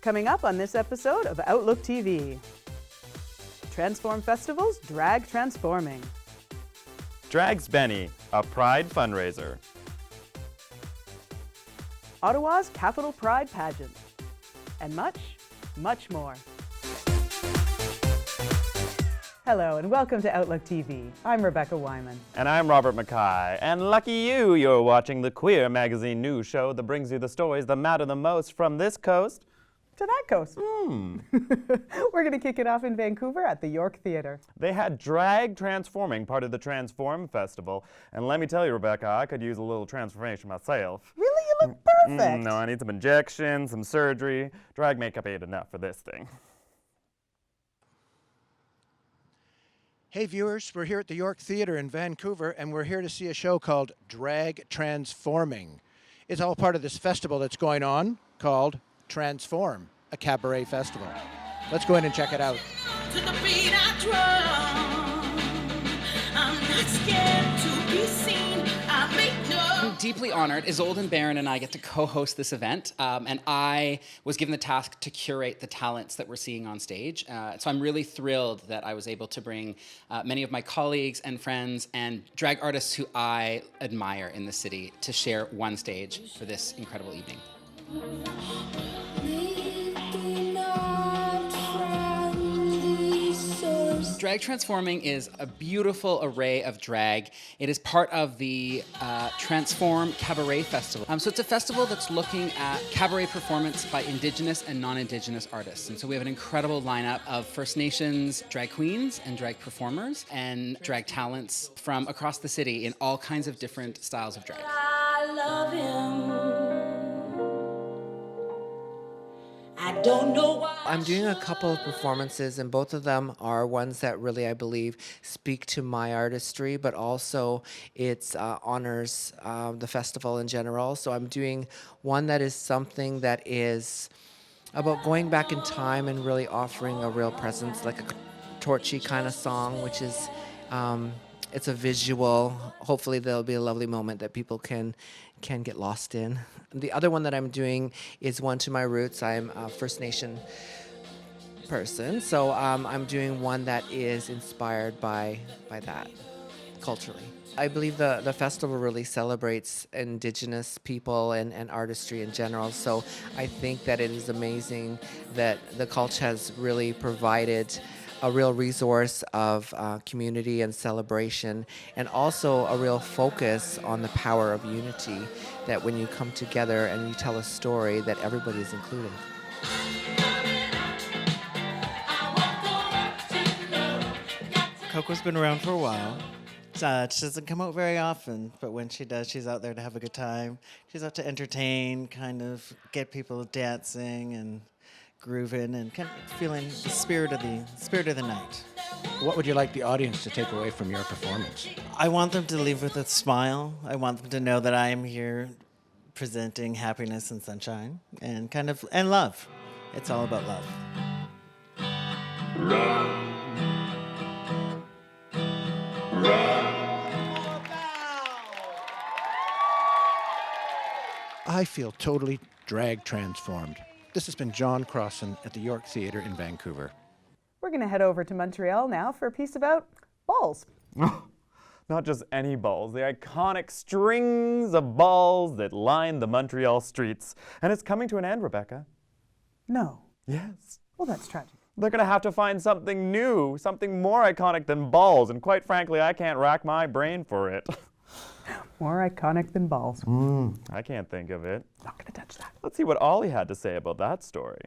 Coming up on this episode of Outlook TV. Transform Festival's Drag Transforming. Drags Benny, a Pride fundraiser. Ottawa's Capital Pride Pageant. And much, much more. Hello and welcome to Outlook TV. I'm Rebecca Wyman. And I'm Robert Mackay. And lucky you're watching the queer magazine news show that brings you the stories that matter the most from this coast to that coast. We're going to kick it off in Vancouver at the York Theatre. They had Drag Transforming, part of the Transform Festival. And let me tell you, Rebecca, I could use a little transformation myself. Really? You look perfect. No, I need some injections, some surgery. Drag makeup ain't enough for this thing. Hey viewers, we're here at the York Theatre in Vancouver and we're here to see a show called Drag Transforming. It's all part of this festival that's going on called Transform, a cabaret festival. Let's go in and check it out. To the beat I drum. I'm not scared to be seen. I make no. I'm deeply honored. Isolde and Baron and I get to co-host this event, and I was given the task to curate the talents that we're seeing on stage. So I'm really thrilled that I was able to bring many of my colleagues and friends and drag artists who I admire in the city to share one stage for this incredible evening. Drag Transforming is a beautiful array of drag. It is part of the Transform Cabaret Festival. So it's a festival that's looking at cabaret performance by Indigenous and non-Indigenous artists. And so we have an incredible lineup of First Nations drag queens and drag performers and drag talents from across the city in all kinds of different styles of drag. I love him. I don't know why. I'm doing a couple of performances, and both of them are ones that really, I believe, speak to my artistry, but also it honors the festival in general. So I'm doing one that is something that is about going back in time and really offering a real presence, like a torchy kind of song, which is, it's a visual. Hopefully there'll be a lovely moment that people can get lost in. The other one that I'm doing is one to my roots. I'm a First Nation person, so I'm doing one that is inspired by that culturally. I believe the festival really celebrates Indigenous people and artistry in general, so I think that it is amazing that the culture has really provided a real resource of community and celebration, and also a real focus on the power of unity, that when you come together and you tell a story, that everybody is included. Coco's been around for a while. She doesn't come out very often, but when she does, she's out there to have a good time. She's out to entertain, kind of get people dancing and grooving and kind of feeling the spirit of the night. What would you like the audience to take away from your performance? I want them to leave with a smile. I want them to know that I am here presenting happiness and sunshine and and love. It's all about love. I feel totally drag transformed. This has been John Crossan at the York Theatre in Vancouver. We're going to head over to Montreal now for a piece about balls. Not just any balls, the iconic strings of balls that line the Montreal streets. And it's coming to an end, Rebecca. No. Yes. Well, that's tragic. They're going to have to find something new, something more iconic than balls, and quite frankly, I can't rack my brain for it. More iconic than balls. I can't think of it. Not going to touch that. Let's see what Ollie had to say about that story.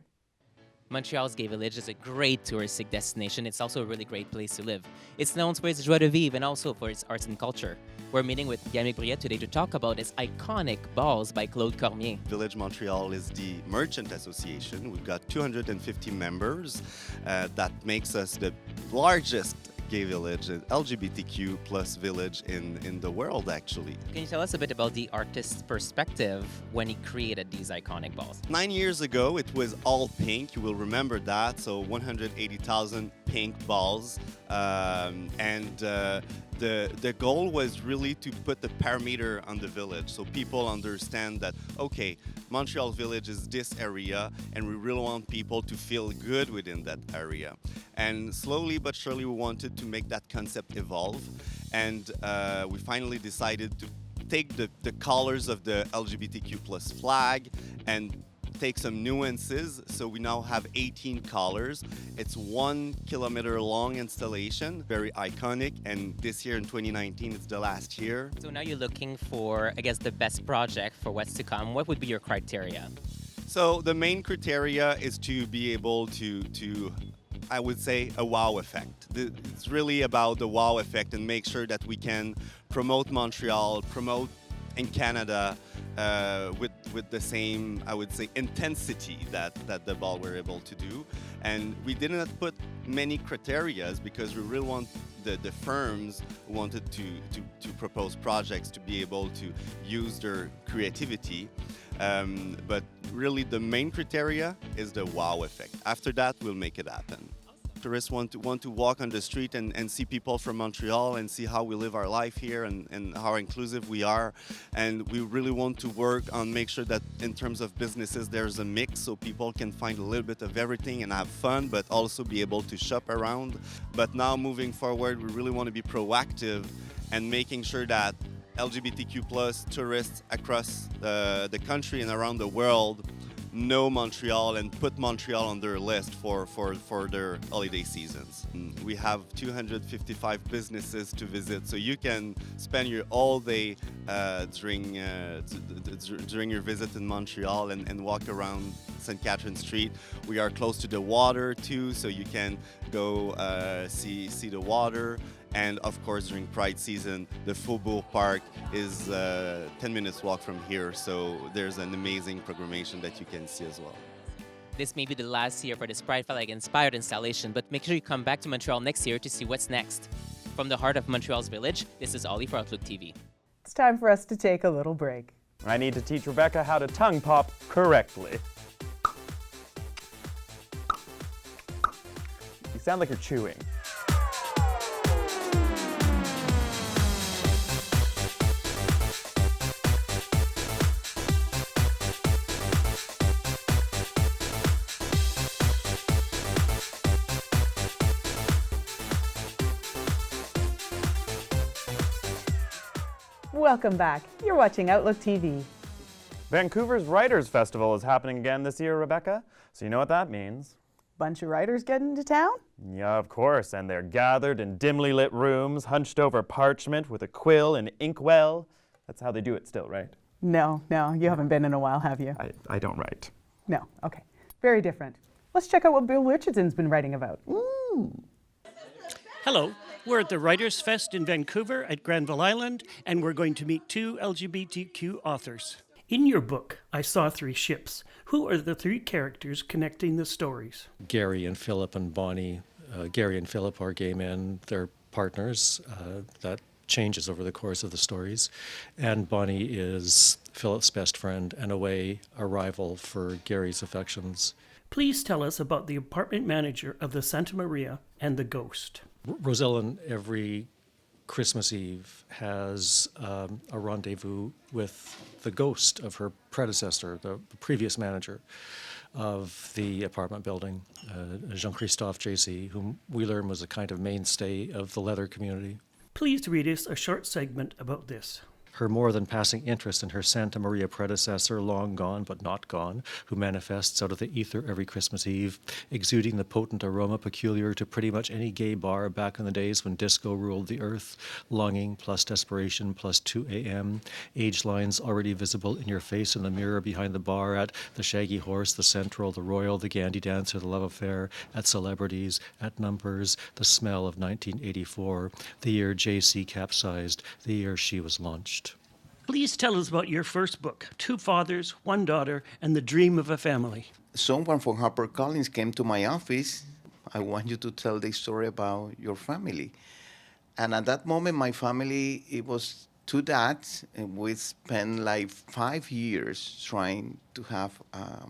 Montreal's gay village is a great touristic destination. It's also a really great place to live. It's known for its joie de vivre and also for its arts and culture. We're meeting with Yannick Briet today to talk about its iconic balls by Claude Cormier. Village Montreal is the merchant association. We've got 250 members. That makes us the largest gay village, LGBTQ plus village in the world, actually. Can you tell us a bit about the artist's perspective when he created these iconic balls? 9 years ago, it was all pink. You will remember that. So 180,000 pink balls. the goal was really to put the parameter on the village so people understand that, okay, Montreal Village is this area and we really want people to feel good within that area. And slowly but surely we wanted to make that concept evolve, and we finally decided to take the colors of the LGBTQ plus flag and take some nuances. So we now have 18 colors. It's 1 kilometer long installation, very iconic, and this year in 2019 it's the last year. So now you're looking for, I guess, the best project for what's to come. What would be your criteria? So the main criteria is to be able to I would say, a wow effect. It's really about the wow effect and make sure that we can promote Montreal, promote in Canada with the same, I would say, intensity that the ball were able to do. And we did not put many criteria because we really want the firms who wanted to propose projects to be able to use their creativity. But really the main criteria is the wow effect. After that, we'll make it happen. Tourists want to walk on the street and see people from Montreal and see how we live our life here and how inclusive we are. And we really want to work on make sure that in terms of businesses there's a mix so people can find a little bit of everything and have fun, but also be able to shop around. But now moving forward, we really want to be proactive and making sure that LGBTQ plus tourists across the country and around the world know Montreal and put Montreal on their list for their holiday seasons. We have 255 businesses to visit, so you can spend your all day during your visit in Montreal and walk around St. Catherine Street. We are close to the water too, so you can go see the water. And of course, during Pride season, the Faubourg Park is 10 minutes walk from here, so there's an amazing programmation that you can see as well. This may be the last year for this Pride Flag inspired installation, but make sure you come back to Montreal next year to see what's next. From the heart of Montreal's village, this is Ollie for Outlook TV. It's time for us to take a little break. I need to teach Rebecca how to tongue pop correctly. You sound like you're chewing. Welcome back. You're watching Outlook TV. Vancouver's Writers' Festival is happening again this year, Rebecca. So you know what that means. Bunch of writers getting to town? Yeah, of course, and they're gathered in dimly lit rooms, hunched over parchment with a quill and inkwell. That's how they do it still, right? No, you haven't been in a while, have you? I don't write. No, okay. Very different. Let's check out what Bill Richardson's been writing about. Hello, we're at the Writers' Fest in Vancouver at Granville Island, and we're going to meet 2 LGBTQ authors. In your book, I Saw 3 Ships. Who are the 3 characters connecting the stories? Gary and Philip and Bonnie. Gary and Philip are gay men. They're partners. That changes over the course of the stories. And Bonnie is Philip's best friend and a rival for Gary's affections. Please tell us about the apartment manager of the Santa Maria and the ghost. Rosellen every Christmas Eve has a rendezvous with the ghost of her predecessor, the previous manager of the apartment building, Jean-Christophe J.C., whom we learn was a kind of mainstay of the leather community. Please read us a short segment about this. Her more than passing interest in her Santa Maria predecessor, long gone but not gone, who manifests out of the ether every Christmas Eve, exuding the potent aroma peculiar to pretty much any gay bar back in the days when disco ruled the earth. Longing plus desperation plus 2 a.m. Age lines already visible in your face in the mirror behind the bar at the Shaggy Horse, the Central, the Royal, the Gandy Dancer, the Love Affair, at celebrities, at numbers, the smell of 1984, the year JC capsized, the year she was launched. Please tell us about your first book, 2 Fathers, 1 Daughter, and the Dream of a Family. Someone from HarperCollins came to my office. I want you to tell the story about your family. And at that moment, my family, it was 2 dads, and we spent like 5 years trying to have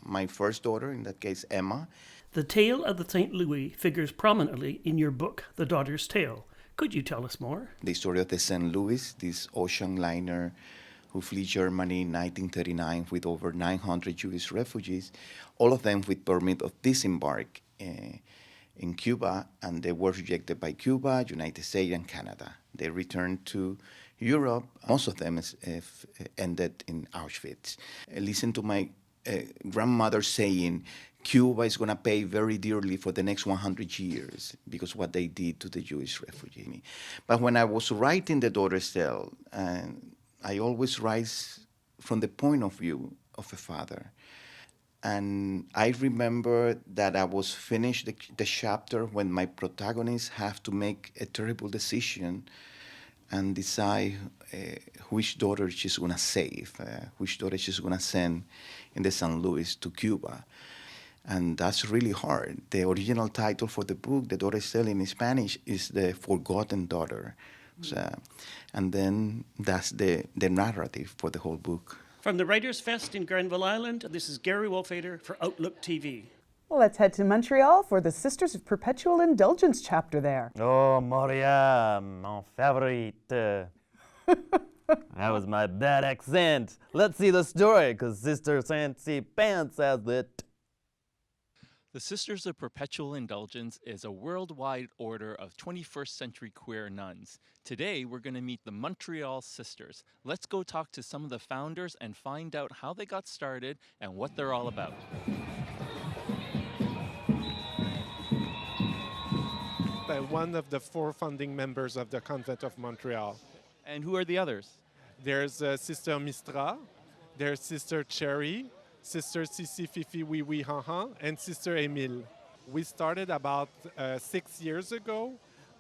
my first daughter, in that case, Emma. The tale of the St. Louis figures prominently in your book, The Daughter's Tale. Could you tell us more? The story of the St. Louis, this ocean liner who fled Germany in 1939 with over 900 Jewish refugees, all of them with permit of disembark in Cuba, and they were rejected by Cuba, United States, and Canada. They returned to Europe. Most of them ended in Auschwitz. Listen to my grandmother saying, Cuba is going to pay very dearly for the next 100 years because what they did to the Jewish refugee. But when I was writing The Daughter's Tale, I always write from the point of view of a father. And I remember that I was finished the chapter when my protagonist have to make a terrible decision and decide which daughter she's going to save, which daughter she's going to send in the St. Louis to Cuba. And that's really hard. The original title for the book, The Daughter's Tale in Spanish, is The Forgotten Daughter. So, and then that's the narrative for the whole book. From the Writers' Fest in Granville Island, this is Gary Wolfader for Outlook TV. Well, let's head to Montreal for the Sisters of Perpetual Indulgence chapter there. Oh, Montreal, mon favorite. That was my bad accent. Let's see the story, because Sister Fancy Pants has it. The Sisters of Perpetual Indulgence is a worldwide order of 21st century queer nuns. Today, we're going to meet the Montreal Sisters. Let's go talk to some of the founders and find out how they got started and what they're all about. By one of the 4 founding members of the Convent of Montreal. And who are the others? There's Sister Mistra, there's Sister Cherry, Sister Sissi Fifi Wee Wee Ha Ha, and Sister Emile. We started about 6 years ago,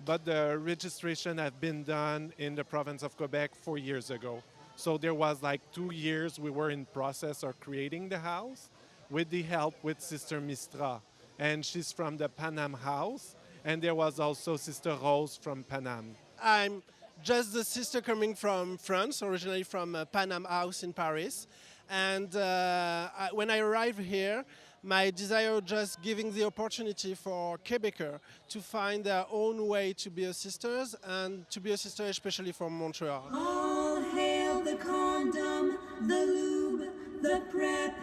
but the registration had been done in the province of Quebec 4 years ago. So there was like 2 years we were in process of creating the house with the help with Sister Mistra. And she's from the Panam House, and there was also Sister Rose from Panam. I'm just the sister coming from France, originally from Panam House in Paris. And when I arrived here, my desire was just giving the opportunity for Quebecers to find their own way to be a sisters, and to be a sister especially from Montreal. All hail the condom, the lube, the PrEP,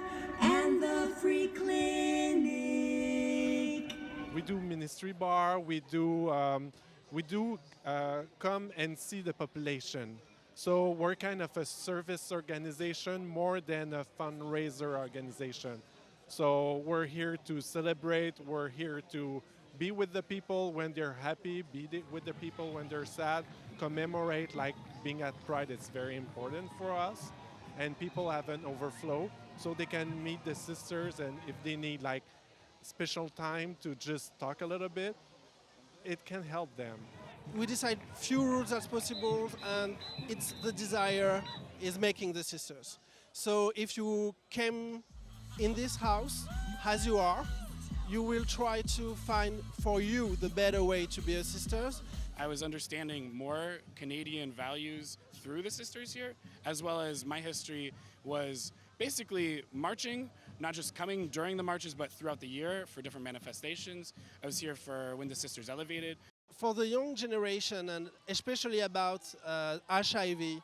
and the free clinic. We do ministry bar, we do come and see the population. So we're kind of a service organization more than a fundraiser organization. So we're here to celebrate, we're here to be with the people when they're happy, with the people when they're sad, commemorate, like being at Pride is very important for us. And people have an overflow, so they can meet the sisters, and if they need like special time to just talk a little bit, it can help them. We decide few rules as possible, and it's the desire is making the sisters. So if you came in this house as you are, you will try to find for you the better way to be a sisters. I was understanding more Canadian values through the sisters here, as well as my history was basically marching, not just coming during the marches, but throughout the year for different manifestations. I was here for when the sisters elevated. For the young generation, and especially about HIV,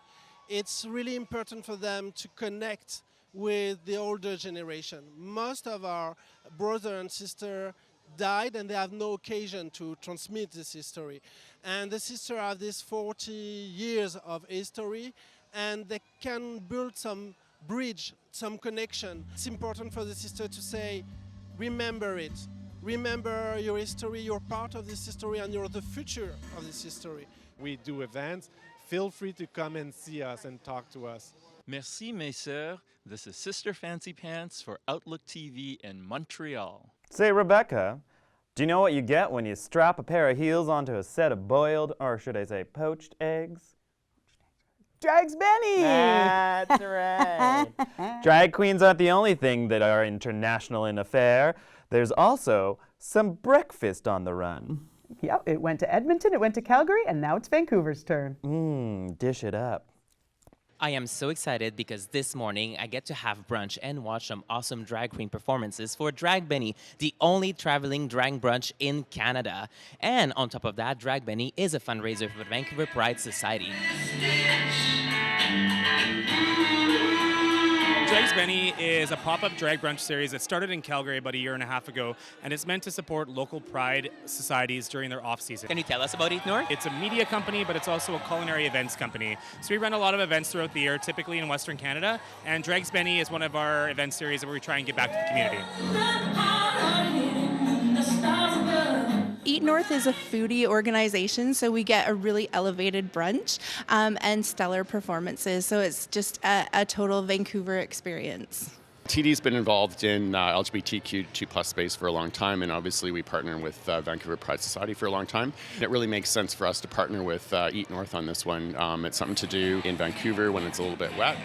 it's really important for them to connect with the older generation. Most of our brothers and sisters died, and they have no occasion to transmit this history. And the sisters have this 40 years of history, and they can build some bridge, some connection. It's important for the sister to say, remember it. Remember your history, you're part of this history, and you're the future of this history. We do events. Feel free to come and see us and talk to us. Merci, mes sœurs. This is Sister Fancy Pants for Outlook TV in Montreal. Say, Rebecca, do you know what you get when you strap a pair of heels onto a set of boiled, or should I say poached eggs? Drags Benny! That's right. Drag queens aren't the only thing that are international in affair. There's also some breakfast on the run. Yep, it went to Edmonton, it went to Calgary, and now it's Vancouver's turn. Dish it up. I am so excited because this morning I get to have brunch and watch some awesome drag queen performances for Drag Benny, the only traveling drag brunch in Canada. And on top of that, Drag Benny is a fundraiser for the Vancouver Pride Society. Drag's Benny is a pop-up drag brunch series that started in Calgary about a year and a half ago, and it's meant to support local pride societies during their off-season. Can you tell us about it, Noor? It's a media company, but it's also a culinary events company. So we run a lot of events throughout the year, typically in Western Canada, and Drag's Benny is one of our event series where we try and give back to the community. Eat North is a foodie organization, so we get a really elevated brunch and stellar performances. So it's just a total Vancouver experience. TD's been involved in LGBTQ2+ space for a long time, and obviously we partner with Vancouver Pride Society for a long time. It really makes sense for us to partner with Eat North on this one. It's something to do in Vancouver when it's a little bit wet.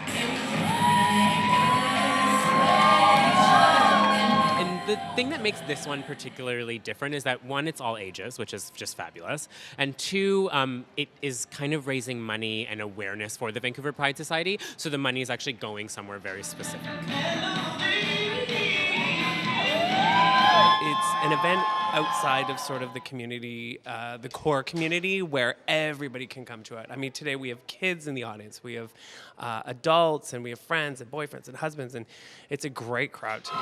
And the thing that makes this one particularly different is that, one, it's all ages, which is just fabulous, and two, it is kind of raising money and awareness for the Vancouver Pride Society, so the money is actually going somewhere very specific. It's an event outside of sort of the community, the core community, where everybody can come to it. I mean, today we have kids in the audience, we have adults, and we have friends and boyfriends and husbands, and it's a great crowd today.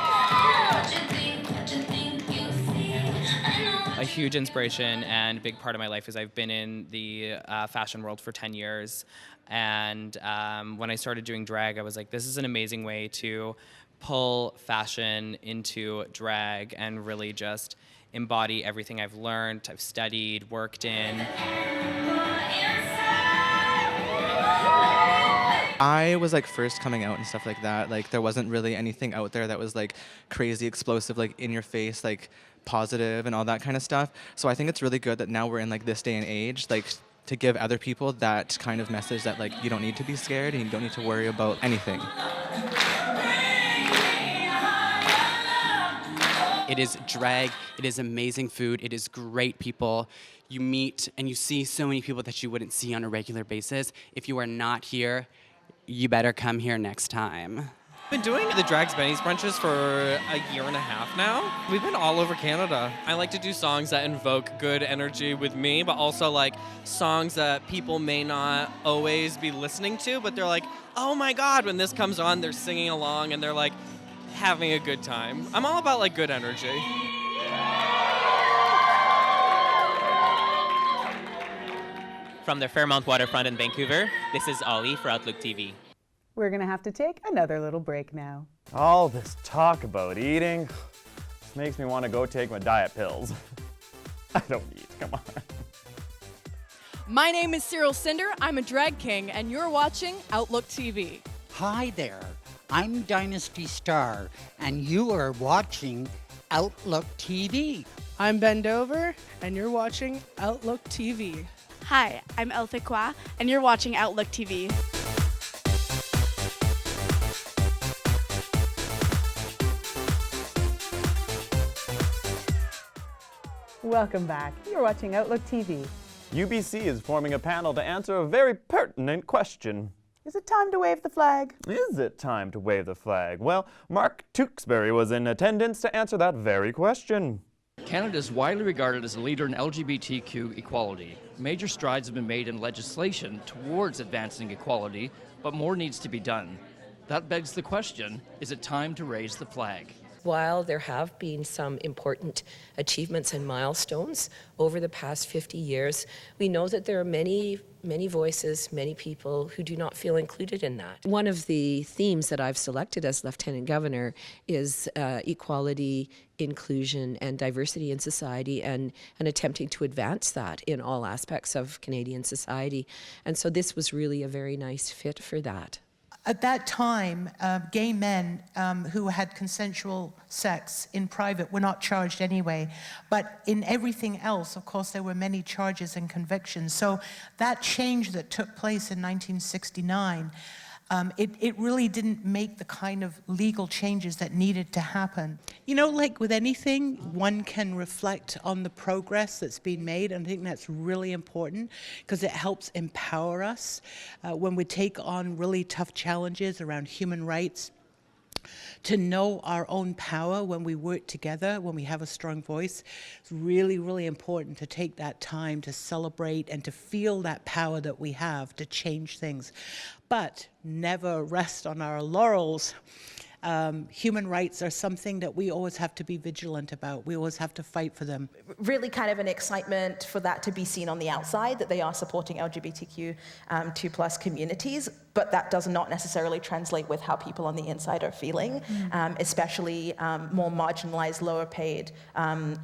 A huge inspiration and big part of my life is I've been in the fashion world for 10 years. And when I started doing drag, I was like, this is an amazing way to pull fashion into drag and really just embody everything I've learned, I've studied, worked in. I was like first coming out and stuff like that. Like there wasn't really anything out there that was like crazy explosive, like in your face, like positive and all that kind of stuff. So I think it's really good that now we're in like this day and age, like to give other people that kind of message that like you don't need to be scared and you don't need to worry about anything. It is drag, it is amazing food, it is great people. You meet and you see so many people that you wouldn't see on a regular basis. If you are not here, you better come here next time. I've been doing the Drag's Benny's brunches for a year and a half now. We've been all over Canada. I like to do songs that invoke good energy with me, but also like songs that people may not always be listening to, but they're like, oh my God, when this comes on, they're singing along and they're like having a good time. I'm all about like good energy. From the Fairmount waterfront in Vancouver, this is Ollie for OutlookTV. We're going to have to take another little break now. All this talk about eating makes me want to go take my diet pills. I don't eat, come on. My name is Cyril Cinder, I'm a drag king, and you're watching OutlookTV. Hi there, I'm Dynasty Star, and you are watching OutlookTV. I'm Ben Dover, and you're watching OutlookTV. Hi, I'm Eltha Kwa, and you're watching OutlookTV. Welcome back. You're watching Outlook TV. UBC is forming a panel to answer a very pertinent question. Is it time to wave the flag? Is it time to wave the flag? Well, Mark Tewksbury was in attendance to answer that very question. Canada is widely regarded as a leader in LGBTQ equality. Major strides have been made in legislation towards advancing equality, but more needs to be done. That begs the question, is it time to raise the flag? While there have been some important achievements and milestones over the past 50 years, we know that there are many voices, many people who do not feel included in that. One of the themes that I've selected as Lieutenant Governor is equality, inclusion, and diversity in society, and attempting to advance that in all aspects of Canadian society. And so this was really a very nice fit for that. At that time, gay men who had consensual sex in private were not charged anyway. But in everything else, of course, there were many charges and convictions. So that change that took place in 1969 it really didn't make the kind of legal changes that needed to happen. You know, like with anything, one can reflect on the progress that's been made, and I think that's really important because it helps empower us when we take on really tough challenges around human rights. To know our own power when we work together, when we have a strong voice, it's really, really important to take that time to celebrate and to feel that power that we have to change things. But never rest on our laurels. Human rights are something that we always have to be vigilant about. We always have to fight for them. Really kind of an excitement for that to be seen on the outside, that they are supporting LGBTQ 2+ communities, but that does not necessarily translate with how people on the inside are feeling, especially more marginalized, lower paid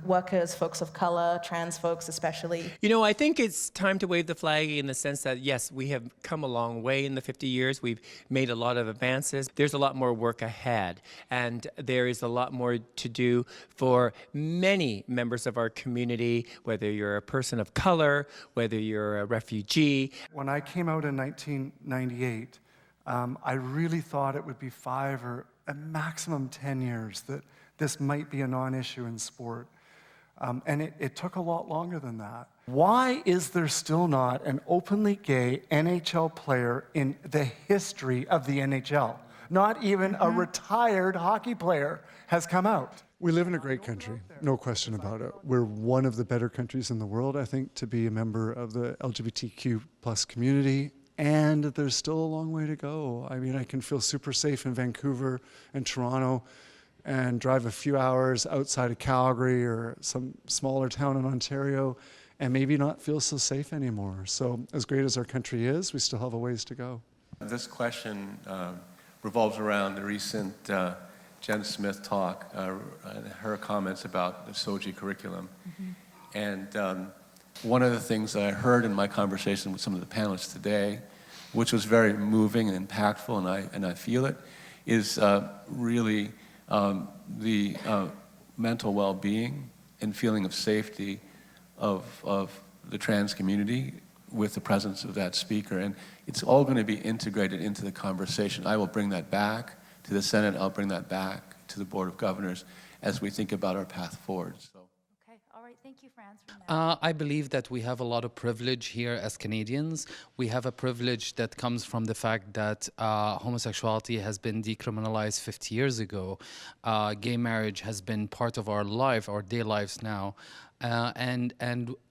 workers, folks of color, trans folks especially. You know, I think it's time to wave the flag in the sense that, yes, we have come a long way in the 50 years. We've made a lot of advances. There's a lot more work ahead, and there is a lot more to do for many members of our community, whether you're a person of color, whether you're a refugee. When I came out in 1998, I really thought it would be 5 or a maximum 10 years that this might be a non-issue in sport. And it took a lot longer than that. Why is there still not an openly gay NHL player in the history of the NHL? Not even a retired hockey player has come out. We live in a great country, no question about it. We're one of the better countries in the world, I think, to be a member of the LGBTQ+ community. And there's still a long way to go. I mean, I can feel super safe in Vancouver and Toronto and drive a few hours outside of Calgary or some smaller town in Ontario and maybe not feel so safe anymore. So as great as our country is, we still have a ways to go. This question revolves around the recent Jen Smith talk, and her comments about the SOGI curriculum. And one of the things that I heard in my conversation with some of the panelists today, which was very moving and impactful, and I feel it, is really the mental well-being and feeling of safety of the trans community with the presence of that speaker. And it's all going to be integrated into the conversation. I will bring that back to the Senate. I'll bring that back to the Board of Governors as we think about our path forward. So. Thank you for answering that. I believe that we have a lot of privilege here as Canadians. We have a privilege that comes from the fact that homosexuality has been decriminalized 50 years ago. Gay marriage has been part of our life, our day lives now. And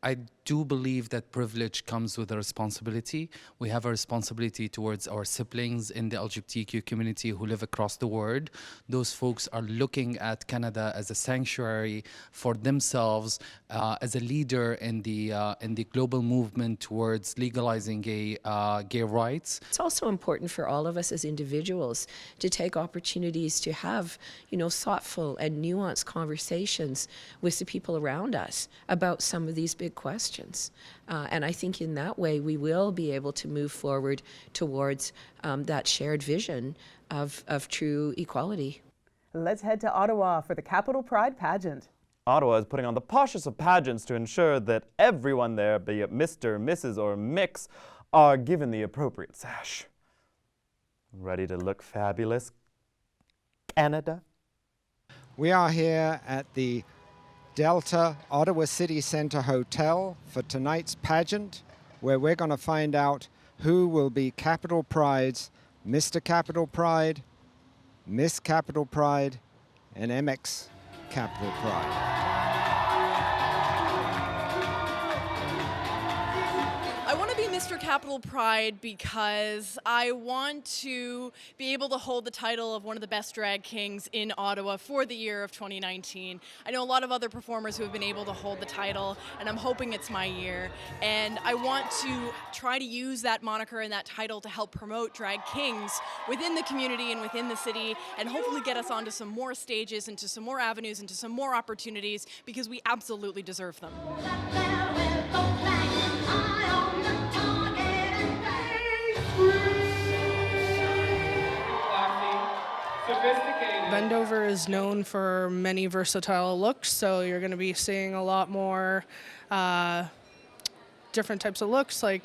I do believe that privilege comes with a responsibility. We have a responsibility towards our siblings in the LGBTQ community who live across the world. Those folks are looking at Canada as a sanctuary for themselves, as a leader in the global movement towards legalizing gay rights. It's also important for all of us as individuals to take opportunities to have, thoughtful and nuanced conversations with the people around us about some of these big questions. And I think in that way we will be able to move forward towards that shared vision of true equality. Let's head to Ottawa for the Capital Pride Pageant. Ottawa is putting on the poshest of pageants to ensure that everyone there, be it Mr., Mrs., or Mix, are given the appropriate sash. Ready to look fabulous, Canada? We are here at the Delta Ottawa City Centre Hotel for tonight's pageant, where we're going to find out who will be Capital Pride's Mr. Capital Pride, Miss Capital Pride, and MX Capital Pride. I want to be Mr. Capital Pride because I want to be able to hold the title of one of the best drag kings in Ottawa for the year of 2019. I know a lot of other performers who have been able to hold the title, and I'm hoping it's my year. And I want to try to use that moniker and that title to help promote drag kings within the community and within the city, and hopefully get us onto some more stages, into some more avenues, into some more opportunities, because we absolutely deserve them. Vendover is known for many versatile looks, so you're going to be seeing a lot more different types of looks, like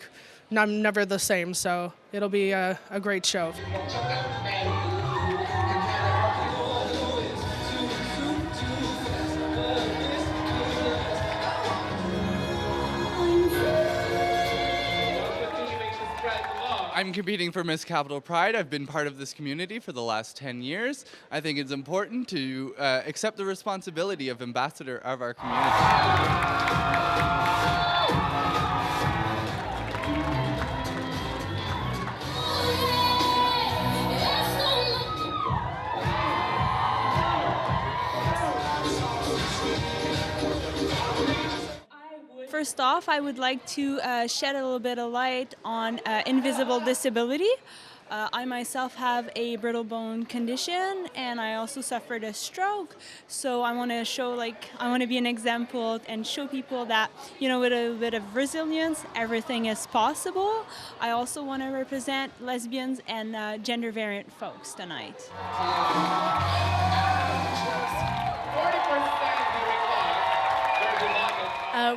I'm never the same, so it'll be a great show. I'm competing for Miss Capital Pride. I've been part of this community for the last 10 years. I think it's important to accept the responsibility of ambassador of our community. First off, I would like to shed a little bit of light on invisible disability. I myself have a brittle bone condition, and I also suffered a stroke. So I want to show, I want to be an example and show people that, with a bit of resilience, everything is possible. I also want to represent lesbians and gender variant folks tonight.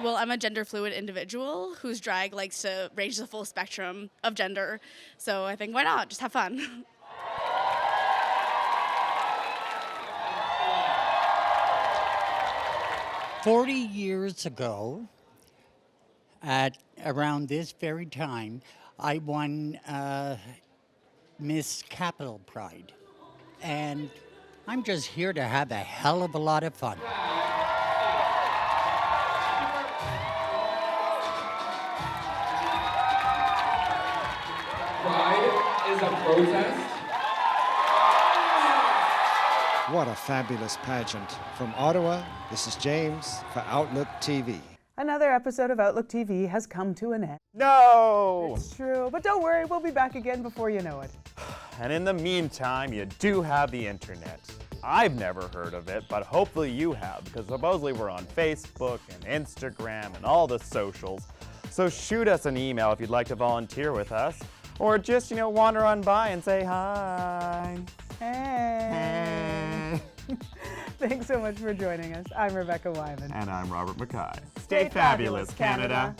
Well, I'm a gender fluid individual whose drag likes to range the full spectrum of gender. So I think, why not? Just have fun. "40 years ago, at around this very time, I won Miss Capital Pride. And I'm just here to have a hell of a lot of fun. Pride is a protest. What a fabulous pageant. From Ottawa, this is James for Outlook TV. Another episode of Outlook TV has come to an end. No! It's true, but don't worry, we'll be back again before you know it. And in the meantime, you do have the internet. I've never heard of it, but hopefully you have, because supposedly we're on Facebook and Instagram and all the socials. So shoot us an email if you'd like to volunteer with us, or just, wander on by and say hi. Hey. Thanks so much for joining us. I'm Rebecca Wyman. And I'm Robert Mackay. Stay fabulous, Canada.